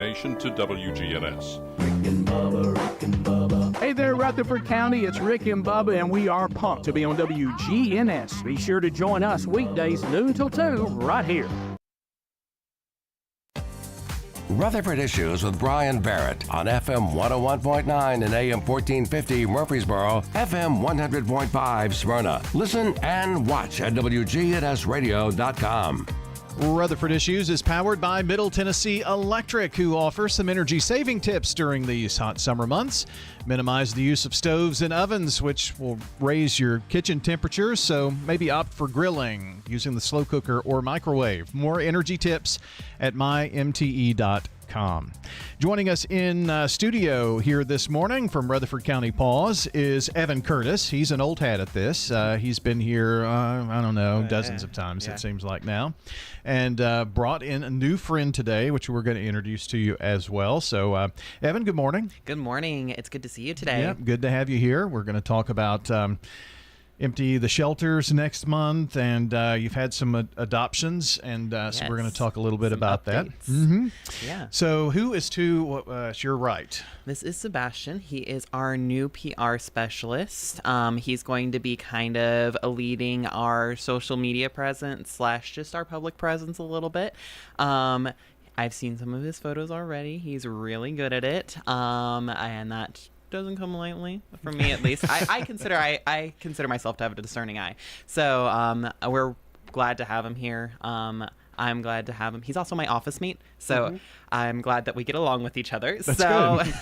donation to WGNS. Hey there, Rutherford County. It's Rick and Bubba, and we are pumped to be on WGNS. Be sure to join us weekdays noon till 2 right here. Rutherford Issues with Brian Barrett on FM 101.9 and AM 1450 Murfreesboro, FM 100.5 Smyrna. Listen and watch at WGNSradio.com. Rutherford Issues is powered by Middle Tennessee Electric, who offers some energy-saving tips during these hot summer months. Minimize the use of stoves and ovens, which will raise your kitchen temperatures, so maybe opt for grilling using the slow cooker or microwave. More energy tips at mymte.com. Joining us in studio here this morning from Rutherford County PAWS is Evan Curtis. He's an old hat at this. He's been here, I don't know, dozens of times, it seems like now. And brought in a new friend today, which we're going to introduce to you as well. So, Evan, good morning. Good morning. It's good to see you today. Yeah, good to have you here. We're going to talk about empty the shelters next month, and you've had some adoptions, and so we're going to talk a little bit about that. Yeah. So who is to your right? This is Sebastian. He is our new PR specialist. He's going to be kind of leading our social media presence / just our public presence a little bit. I've seen some of his photos already. He's really good at it, and that doesn't come lightly, for me at least. I consider myself to have a discerning eye. So we're glad to have him here. I'm glad to have him. He's also my office mate, so I'm glad that we get along with each other. That's good.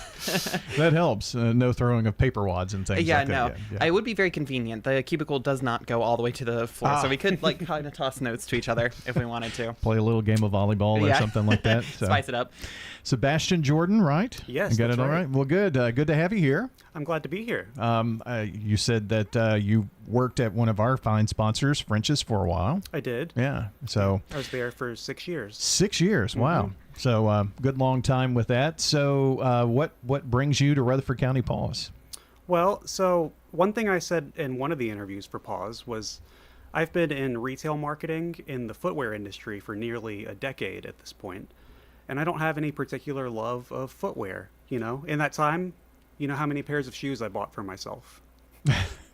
That helps. No throwing of paper wads and things like that. Yeah. It would be very convenient. The cubicle does not go all the way to the floor, so we could kind of toss notes to each other if we wanted to. Play a little game of volleyball or something like that. So. Spice it up. Sebastian Jordan, right? Yes, you got that's it all right. Well, good. Good to have you here. I'm glad to be here. You said that you worked at one of our fine sponsors, French's, for a while. I did. Yeah. So I was there for 6 years. 6 years. Wow. So good long time with that. So what brings you to Rutherford County PAWS? Well, so one thing I said in one of the interviews for PAWS was I've been in retail marketing in the footwear industry for nearly a decade at this point, and I don't have any particular love of footwear. You know, in that time, you know how many pairs of shoes I bought for myself?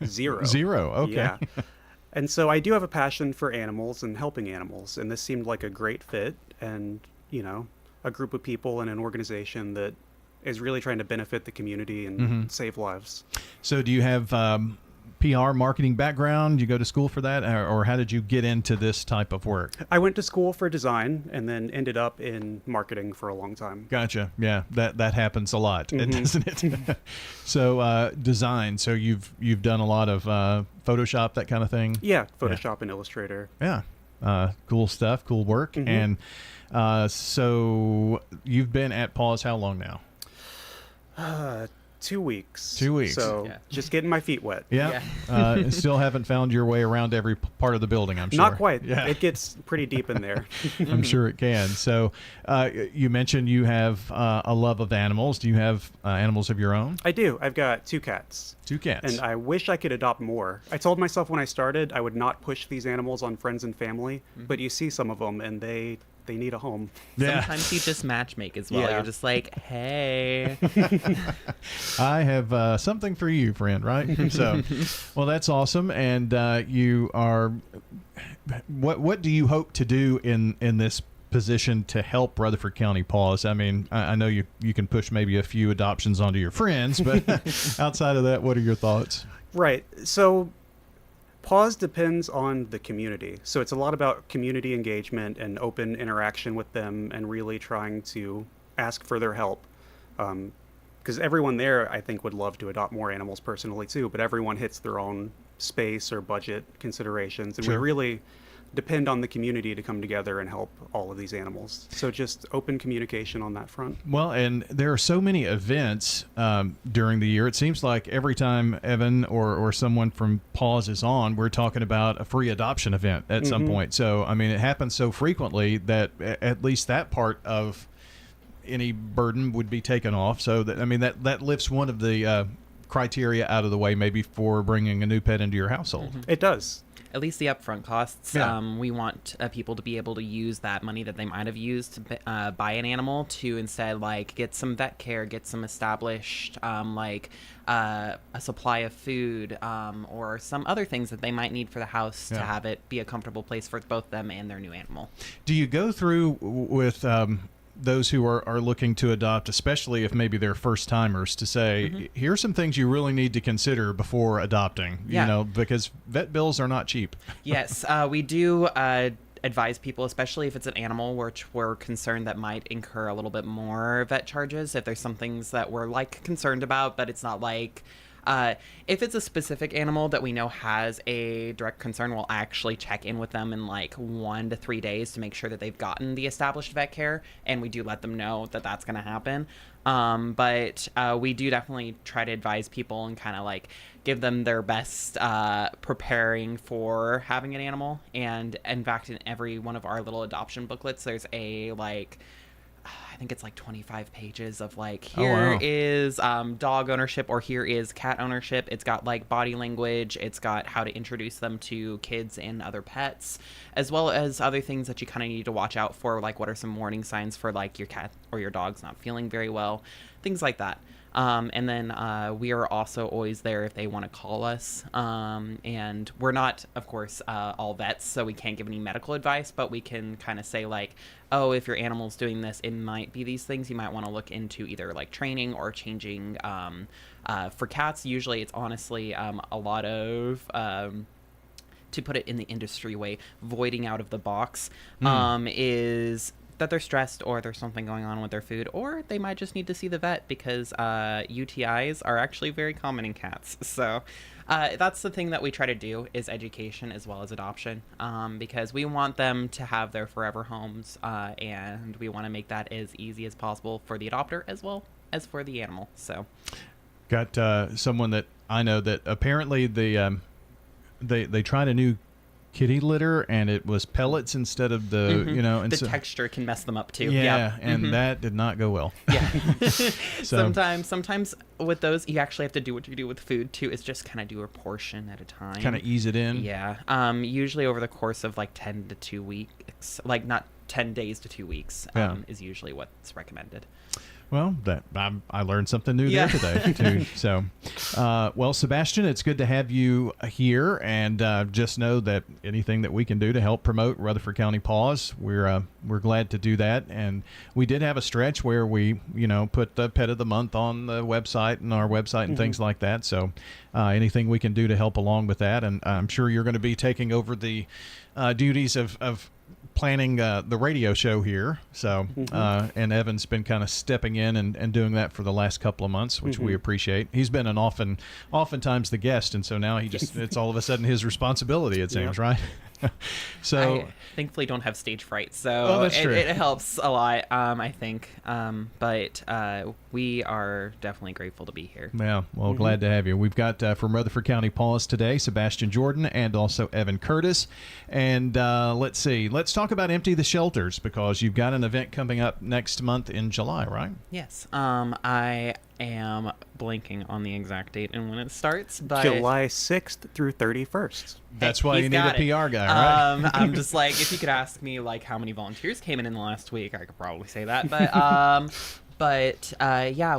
Zero. Zero. Okay. Yeah. And so I do have a passion for animals and helping animals, and this seemed like a great fit, and, you know, a group of people and an organization that is really trying to benefit the community and save lives. So do you have PR marketing background? You go to school for that, or how did you get into this type of work? I went to school for design and then ended up in marketing for a long time. Gotcha. Yeah, that happens a lot, doesn't it? So design. So you've done a lot of Photoshop, that kind of thing. Yeah, Photoshop and Illustrator. Yeah, cool stuff, cool work. And so you've been at PAWS how long now? 2 weeks. 2 weeks. So just getting my feet wet. Yeah. Still haven't found your way around every part of the building, I'm sure. Not quite. Yeah. It gets pretty deep in there. I'm sure it can. So you mentioned you have a love of animals. Do you have animals of your own? I do. I've got 2 cats. 2 cats. And I wish I could adopt more. I told myself when I started I would not push these animals on friends and family, but you see some of them and they need a home. Yeah. Sometimes you just matchmake as well. Yeah. You're just like, hey. I have something for you, friend, right? So, well, that's awesome. And you are, what do you hope to do in this position to help Rutherford County PAWS? I mean, I know you can push maybe a few adoptions onto your friends, but outside of that, what are your thoughts? Right. So PAWS depends on the community. So it's a lot about community engagement and open interaction with them and really trying to ask for their help. Because everyone there, I think, would love to adopt more animals personally too, but everyone hits their own space or budget considerations. And we really depend on the community to come together and help all of these animals. So just open communication on that front. Well, and there are so many events during the year. It seems like every time Evan or someone from PAWS is on, we're talking about a free adoption event at some point. So, I mean, it happens so frequently that at least that part of any burden would be taken off. So, that, I mean, that lifts one of the criteria out of the way maybe for bringing a new pet into your household. It does. at least the upfront costs. Yeah. We want people to be able to use that money that they might have used to buy an animal to instead like get some vet care, get some established a supply of food, or some other things that they might need for the house to have it be a comfortable place for both them and their new animal. Do you go through with those who are looking to adopt, especially if maybe they're first timers, to say, here's some things you really need to consider before adopting, you know, because vet bills are not cheap. Yes, we do advise people, especially if it's an animal which we're concerned that might incur a little bit more vet charges. If there's some things that we're like concerned about, but it's not like if it's a specific animal that we know has a direct concern, we'll actually check in with them in like 1 to 3 days to make sure that they've gotten the established vet care, and we do let them know that that's going to happen. But we do definitely try to advise people and kind of like give them their best preparing for having an animal. And in fact, in every one of our little adoption booklets, there's a I think it's like 25 pages of like, here is dog ownership, or here is cat ownership. It's got like body language. It's got how to introduce them to kids and other pets, as well as other things that you kind of need to watch out for, like what are some warning signs for like your cat or your dog's not feeling very well, things like that. And then we are also always there if they want to call us. And we're not, of course, all vets, so we can't give any medical advice, but we can kind of say like, oh, if your animal's doing this, it might be these things. You might want to look into either like training or changing. For cats, usually it's honestly a lot of... to put it in the industry way, voiding out of the box is that they're stressed, or there's something going on with their food, or they might just need to see the vet because UTIs are actually very common in cats. So that's the thing that we try to do, is education as well as adoption, because we want them to have their forever homes, and we want to make that as easy as possible for the adopter as well as for the animal. So got someone that I know that apparently they tried a new kitty litter, and it was pellets instead of the and the texture can mess them up too. And that did not go well. So sometimes with those you actually have to do what you do with food too, is just kind of do a portion at a time, kind of ease it in. Usually over the course of like 10 to 2 weeks, like not 10 days to 2 weeks, is usually what's recommended. Well, I learned something new there today, too. So, well, Sebastian, it's good to have you here, and just know that anything that we can do to help promote Rutherford County PAWS, we're glad to do that. And we did have a stretch where we, put the Pet of the Month on the website and our website and things like that. So, anything we can do to help along with that, and I'm sure you're going to be taking over the duties of planning the radio show here, so and Evan's been kind of stepping in and doing that for the last couple of months, which we appreciate. He's been oftentimes the guest, and so now it's all of a sudden his responsibility, it seems, right? So I thankfully don't have stage fright, so it helps a lot, I think. But we are definitely grateful to be here. Yeah, well, glad to have you. We've got from Rutherford County PAWS today, Sebastian Jordan and also Evan Curtis. And let's see, let's talk about Empty the Shelters, because you've got an event coming up next month in July, right? Yes. I am blanking on the exact date and when it starts, but July 6th through 31st. That's why you need a PR guy, right? I'm just like, if you could ask me like how many volunteers came in the last week, I could probably say that. But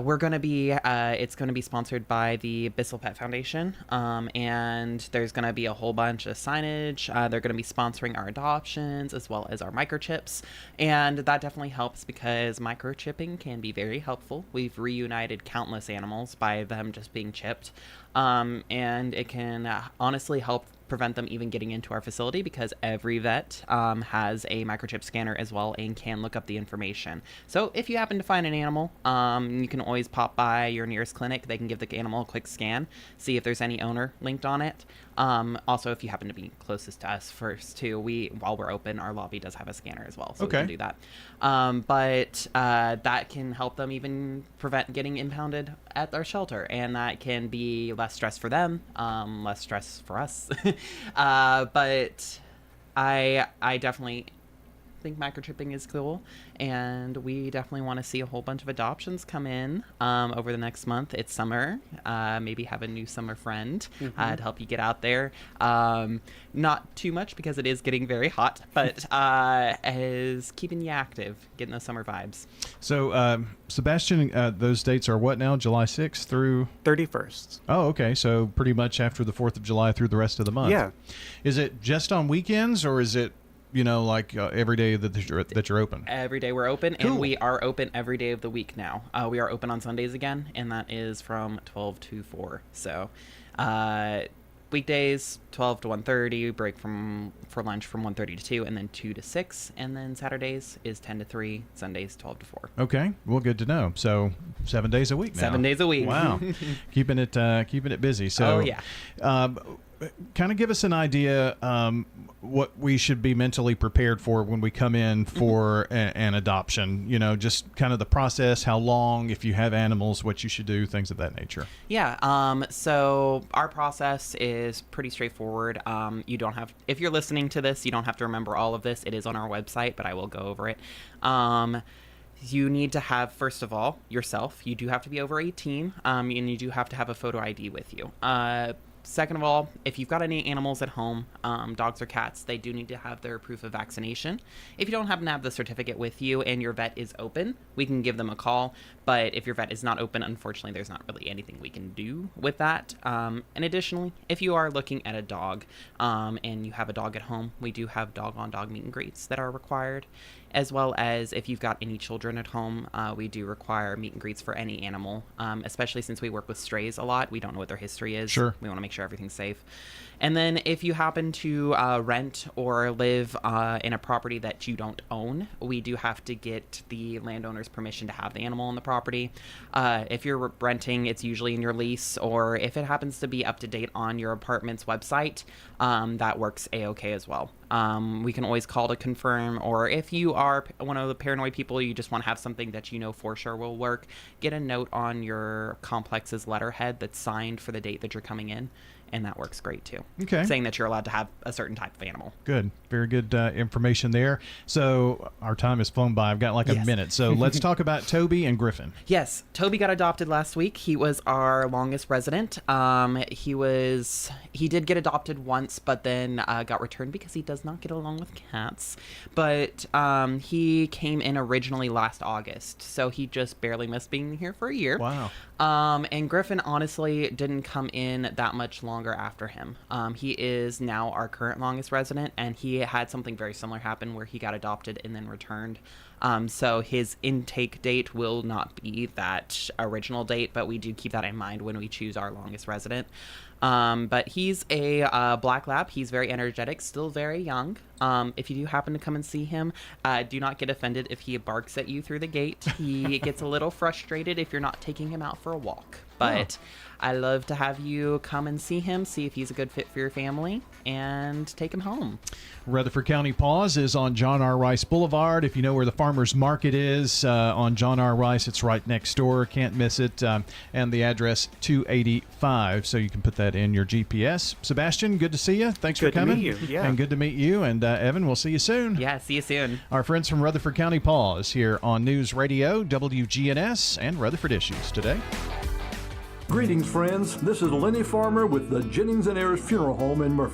we're going to be, it's going to be sponsored by the Bissell Pet Foundation, and there's going to be a whole bunch of signage. They're going to be sponsoring our adoptions as well as our microchips, and that definitely helps because microchipping can be very helpful. We've reunited countless animals by them just being chipped, and it can honestly help prevent them even getting into our facility, because every vet has a microchip scanner as well and can look up the information. So if you happen to find an animal, you can always pop by your nearest clinic. They can give the animal a quick scan, see if there's any owner linked on it. Also, if you happen to be closest to us first too, while we're open, our lobby does have a scanner as well, so we can do that. But that can help them even prevent getting impounded at our shelter, and that can be less stress for them, less stress for us. But I definitely think microchipping is cool, and we definitely want to see a whole bunch of adoptions come in over the next month. It's summer. Maybe have a new summer friend to help you get out there. Not too much because it is getting very hot, but is keeping you active, getting those summer vibes. So, Sebastian, those dates are what now? July 6th through 31st. Oh, okay. So pretty much after the 4th of July through the rest of the month. Yeah. Is it just on weekends, or is it, like every day that you're open? Every day we're open, Cool. and we are open every day of the week now. We are open on Sundays again, and that is from 12 to 4. So, weekdays 12 to 1:30, break for lunch from 1:30 to 2, and then 2 to 6, and then Saturdays is 10 to 3, Sundays 12 to 4. Okay, well, good to know. So 7 days a week now. 7 days a week. Wow, keeping it busy. So, Oh, yeah. Kind of give us an idea what we should be mentally prepared for when we come in for an adoption. Just kind of the process, how long, if you have animals, what you should do, things of that nature. Yeah. So our process is pretty straightforward. You don't have, if you're listening to this, you don't have to remember all of this. It is on our website, but I will go over it. You need to have, first of all, yourself. You do have to be over 18, and you do have to have a photo ID with you. Second of all, if you've got any animals at home, dogs or cats, they do need to have their proof of vaccination. If you don't happen to have the certificate with you and your vet is open, we can give them a call. But if your vet is not open, unfortunately, there's not really anything we can do with that. And additionally, if you are looking at a dog and you have a dog at home, we do have dog-on-dog meet and greets that are required. As well as if you've got any children at home, we do require meet and greets for any animal, especially since we work with strays a lot. We don't know what their history is. Sure. We want to make sure everything's safe. And then if you happen to rent or live in a property that you don't own, we do have to get the landowner's permission to have the animal on the property. If you're renting, it's usually in your lease, or if it happens to be up to date on your apartment's website, that works A-OK as well. We can always call to confirm, or if you are one of the paranoid people, you just want to have something that you know for sure will work, get a note on your complex's letterhead that's signed for the date that you're coming in, and that works great too. Okay. Saying that you're allowed to have a certain type of animal. Good. Very good information there. So our time has flown by. I've got like a Yes. minute. So let's talk about Toby and Griffin. Yes, Toby got adopted last week. He was our longest resident. He did get adopted once, but then got returned because he does not get along with cats. But he came in originally last August, so he just barely missed being here for a year. Wow. And Griffin honestly didn't come in that much longer after him. He is now our current longest resident, and he had something very similar happen where he got adopted and then returned. So his intake date will not be that original date, but we do keep that in mind when we choose our longest resident. But he's a black lab. He's very energetic, still very young. If you do happen to come and see him, do not get offended if he barks at you through the gate. He gets a little frustrated if you're not taking him out for a walk. But I love to have you come and see him, see if he's a good fit for your family, and take him home. Rutherford County PAWS is on John R. Rice Boulevard. If you know where the farmer's market is on John R. Rice, it's right next door. Can't miss it. And the address 285, so you can put that in your GPS. Sebastian, good to see you. Thanks for Good to coming. meet you, yeah. And good to meet you. And Evan, we'll see you soon. Yeah, see you soon. Our friends from Rutherford County PAWS here on News Radio, WGNS, and Rutherford Issues today. Greetings, friends. This is Lenny Farmer with the Jennings and Ayers Funeral Home in Murfreesboro.